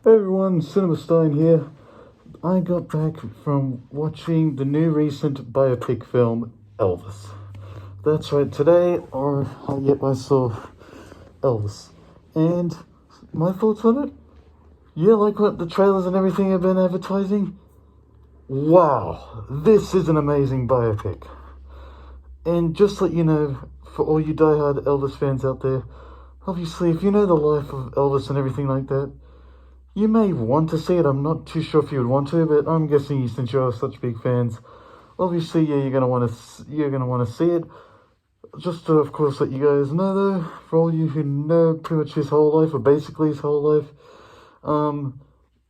Hey everyone, Cinema Stein here. I got back from watching the new recent biopic film, Elvis. That's right, today, I saw Elvis. And my thoughts on it? Yeah, like what the trailers and everything have been advertising? Wow, this is an amazing biopic. And just to let you know, for all you diehard Elvis fans out there, obviously, if you know the life of Elvis and everything like that, you may want to see it. I'm not too sure if you would want to, but I'm guessing since you are such big fans, obviously, yeah, you're gonna want to see it. Just to, of course, let you guys know, though, for all you who know pretty much his whole life, or basically his whole life, um,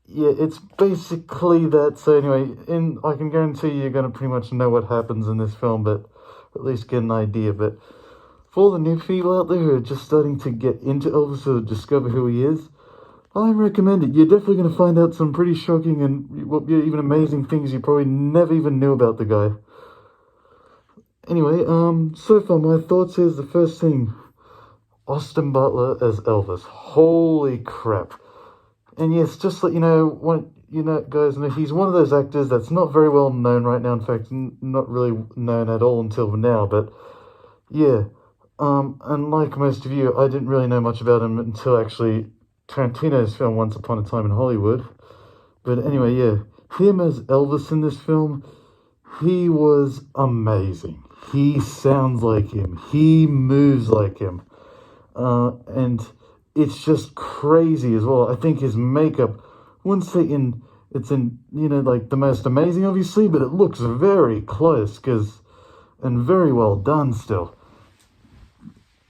yeah, it's basically that. So anyway, I can guarantee you're gonna pretty much know what happens in this film, but at least get an idea. But for all the new people out there who are just starting to get into Elvis or discover who he is, I recommend it. You're definitely going to find out some pretty shocking and even amazing things you probably never even knew about the guy. Anyway, so far my thoughts is the first thing, Austin Butler as Elvis. Holy crap. And yes, just let you know, guys know, he's one of those actors that's not very well known right now. In fact, not really known at all until now. But yeah, and like most of you, I didn't really know much about him until actually Tarantino's film Once Upon a Time in Hollywood. But anyway, yeah, him as Elvis in this film, he was amazing. He sounds like him. He moves like him. And it's just crazy as well. I think his makeup, wouldn't say it's in, like the most amazing, obviously, but it looks very close, and very well done still.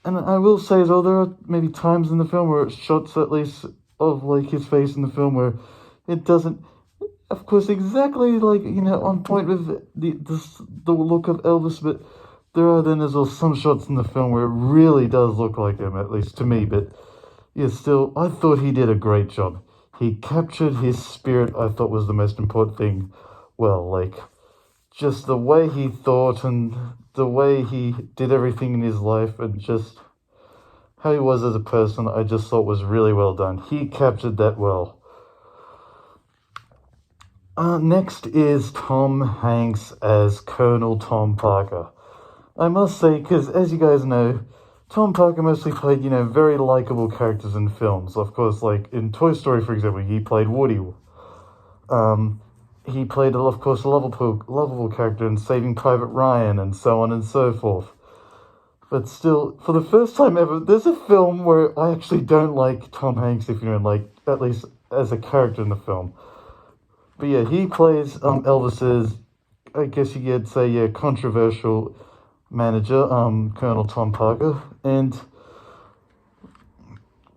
And I will say as well, there are maybe times in the film where it's shots, at least, of like his face in the film where it doesn't, of course, exactly like, on point with the look of Elvis, but there are then as well some shots in the film where it really does look like him, at least to me. But yeah, still, I thought he did a great job. He captured his spirit, I thought was the most important thing. Well, like, just the way he thought and the way he did everything in his life and just how he was as a person, I just thought was really well done. He captured that well. Next is Tom Hanks as Colonel Tom Parker. I must say, because as you guys know, Tom Parker mostly played, very likable characters in films. Of course, like in Toy Story, for example, he played Woody. He played, of course, a lovable character in Saving Private Ryan and so on and so forth. But still, for the first time ever, there's a film where I actually don't like Tom Hanks, if you know, like, at least as a character in the film. But yeah, he plays Elvis's, I guess you could say, yeah, controversial manager, Colonel Tom Parker. And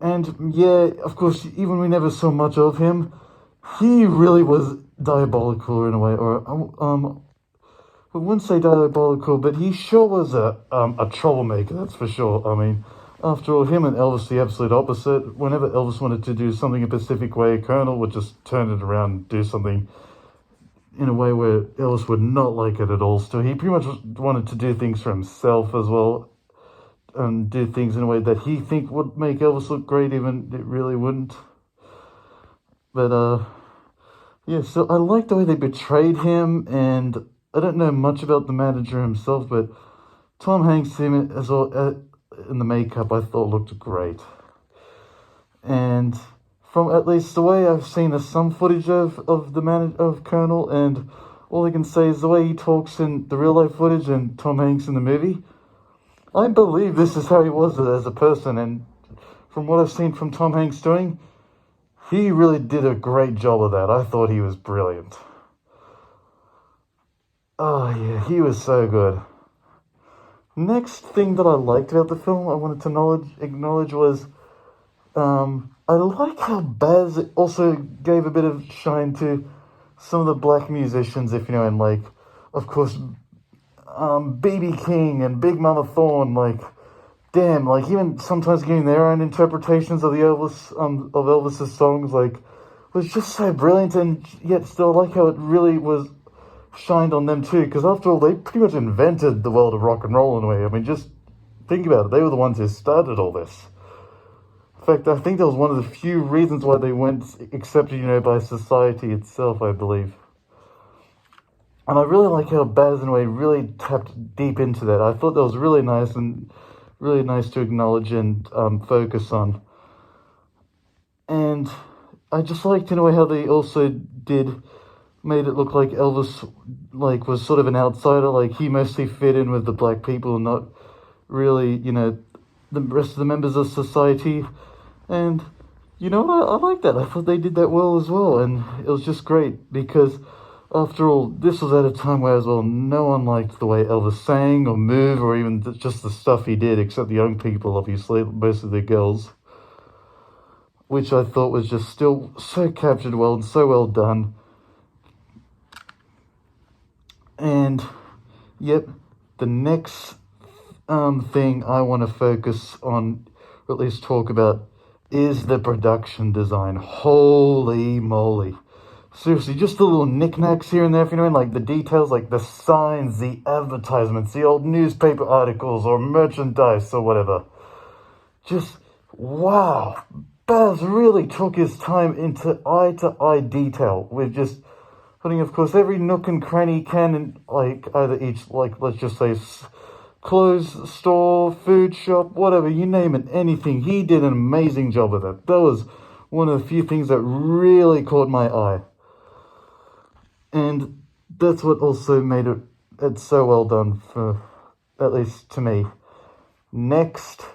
yeah, of course, even we never saw much of him, he really was diabolical in a way, or I wouldn't say diabolical, but he sure was a troublemaker, that's for sure. I mean, after all, him and Elvis, the absolute opposite. Whenever Elvis wanted to do something a specific way, Colonel would just turn it around and do something in a way where Elvis would not like it at all. So he pretty much wanted to do things for himself as well, and do things in a way that he think would make Elvis look great, even it really wouldn't. But yeah, so I like the way they betrayed him, and I don't know much about the manager himself, but Tom Hanks him as well in the makeup I thought looked great. And from at least the way I've seen some footage of of Colonel, and all I can say is the way he talks in the real life footage and Tom Hanks in the movie, I believe this is how he was as a person. And from what I've seen from Tom Hanks doing, he really did a great job of that. I thought he was brilliant. Oh yeah, he was so good. Next thing that I liked about the film, I wanted to acknowledge was, I like how Baz also gave a bit of shine to some of the black musicians, if you know, and like, of course, BB King and Big Mama Thorne, like, damn, like even sometimes giving their own interpretations of Elvis's songs, like, was just so brilliant, and yet still I like how it really was shined on them too, because after all, they pretty much invented the world of rock and roll in a way. I mean, just think about it. They were the ones who started all this. In fact, I think that was one of the few reasons why they weren't accepted, by society itself, I believe. And I really like how Baz, in a way, really tapped deep into that. I thought that was really nice and really nice to acknowledge and focus on. And I just liked, in a way, how they also made it look like Elvis, was sort of an outsider. Like, he mostly fit in with the black people and not really, the rest of the members of society. And, I like that. I thought they did that well as well. And it was just great because, after all, this was at a time where, as well, no one liked the way Elvis sang or moved or even just the stuff he did, except the young people, obviously, most of the girls. Which I thought was just still so captured well and so well done. And, yep, the next thing I want to focus on, or at least talk about, is the production design. Holy moly. Seriously, just the little knickknacks here and there, if you know what I mean, like the details, like the signs, the advertisements, the old newspaper articles or merchandise or whatever. Just, wow. Baz really took his time into eye-to-eye detail with just putting, of course, every nook and cranny he can in, either each, let's just say, clothes store, food shop, whatever, you name it, anything. He did an amazing job with it. That was one of the few things that really caught my eye. And that's what also made it so well done, for at least to me. Next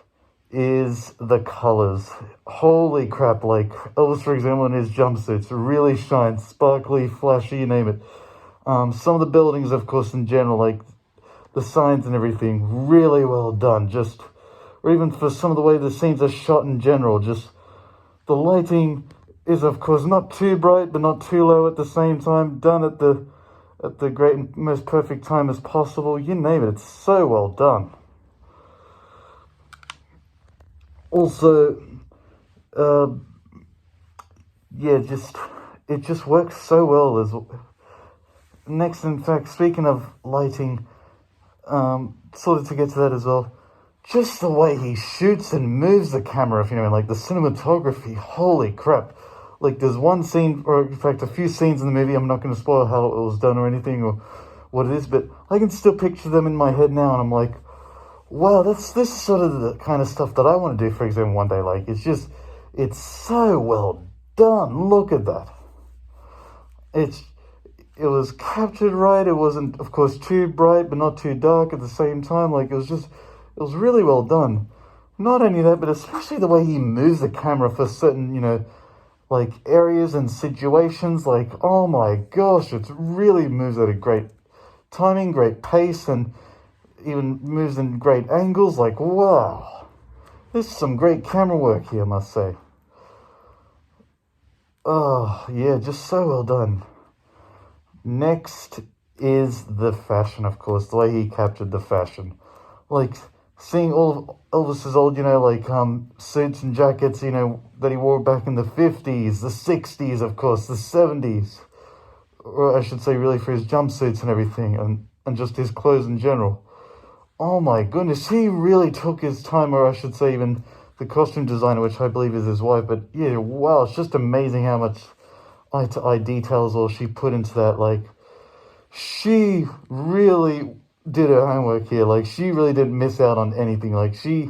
is the colors. Holy crap, like Elvis, for example, in his jumpsuits really shine, sparkly, flashy, you name it. Some of the buildings, of course, in general, like the signs and everything, really well done. Or even for some of the way the scenes are shot in general, just the lighting is, of course, not too bright but not too low at the same time, done at the great and most perfect time as possible. You name it, it's so well done. Also, it just works so well. Next, in fact, speaking of lighting, sort of to get to that as well, just the way he shoots and moves the camera, if you know, like the cinematography, holy crap. Like, there's one scene, or in fact, a few scenes in the movie, I'm not going to spoil how it was done or anything, or what it is, but I can still picture them in my head now, and I'm like, wow, this is sort of the kind of stuff that I want to do, for example, one day. Like, it's so well done. Look at that. It was captured right. It wasn't, of course, too bright, but not too dark at the same time. Like, it was really well done. Not only that, but especially the way he moves the camera for certain, like areas and situations. Like, oh my gosh, it really moves at a great timing, great pace, and even moves in great angles. Like, wow, this is some great camera work here, I must say. Oh yeah, just so well done. Next is the fashion, of course, the way he captured the fashion. Like, seeing all of Elvis's old, suits and jackets, that he wore back in the 50s, the 60s, of course, the 70s. Or I should say, really, for his jumpsuits and everything, and just his clothes in general. Oh my goodness, he really took his time, or I should say even the costume designer, which I believe is his wife. But yeah, wow, it's just amazing how much eye-to-eye details all she put into that. Like, she really did her homework here. Like, she really didn't miss out on anything. Like, she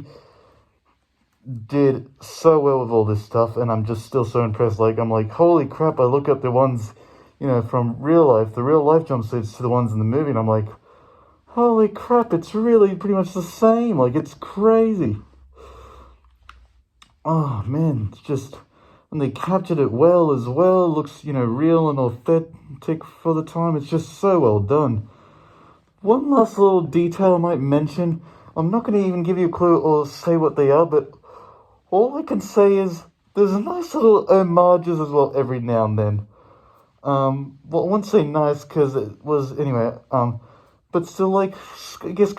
did so well with all this stuff, and I'm just still so impressed. Like, I'm like, holy crap, I look at the ones, from real life, the real life jumpsuits to the ones in the movie, and I'm like, holy crap, it's really pretty much the same. Like, it's crazy. Oh, man, it's just, and they captured it well as well. It looks, real and authentic for the time. It's just so well done. One last little detail I might mention. I'm not going to even give you a clue or say what they are, but all I can say is there's a nice little homages as well every now and then. Well, I won't say nice because it was, anyway, but still, like, I guess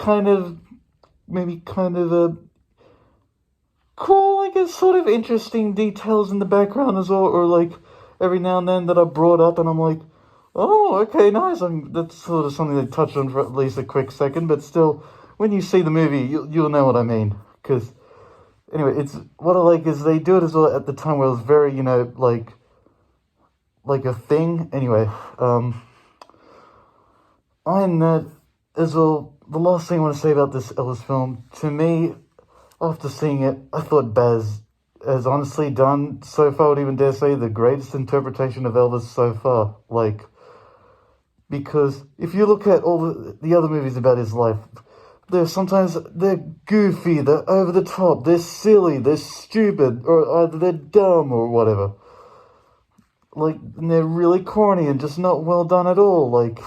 maybe cool, I guess, sort of interesting details in the background as well, or like every now and then that are brought up, and I'm like, oh, okay, nice. That's sort of something they touched on for at least a quick second, but still, when you see the movie, you'll know what I mean, because Anyway, it's what I like is they do it as well at the time where it was very, like a thing. Anyway, I'm that as well. The last thing I want to say about this Elvis film, to me, after seeing it, I thought Baz has honestly done so far, I would even dare say, the greatest interpretation of Elvis so far. Like, because if you look at all the other movies about his life, they're goofy, they're over the top, they're silly, they're stupid, or either they're dumb or whatever. Like, and they're really corny and just not well done at all. Like,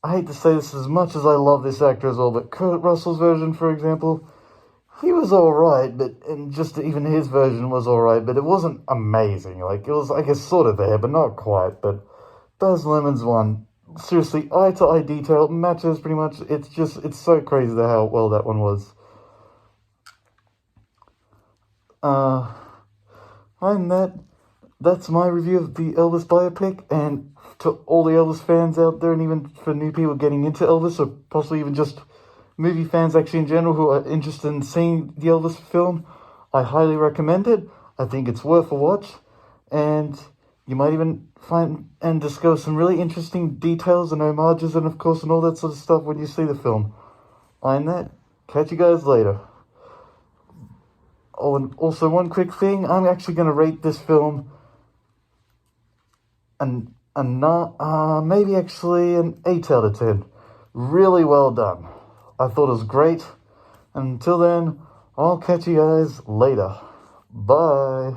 I hate to say this as much as I love this actor as well, but Kurt Russell's version, for example, he was alright, and just even his version was alright, but it wasn't amazing. Like, it was, I guess, sort of there, but not quite. But Baz Luhrmann's one, seriously, eye-to-eye detail, matches pretty much. It's so crazy how well that one was. And that's my review of the Elvis biopic, and to all the Elvis fans out there, and even for new people getting into Elvis, or possibly even just movie fans actually in general who are interested in seeing the Elvis film, I highly recommend it. I think it's worth a watch, and you might even find and discover some really interesting details and homages and, of course, and all that sort of stuff when you see the film. On that, catch you guys later. Oh, and also one quick thing, I'm actually going to rate this film maybe actually an 8 out of 10. Really well done. I thought it was great. Until then, I'll catch you guys later. Bye.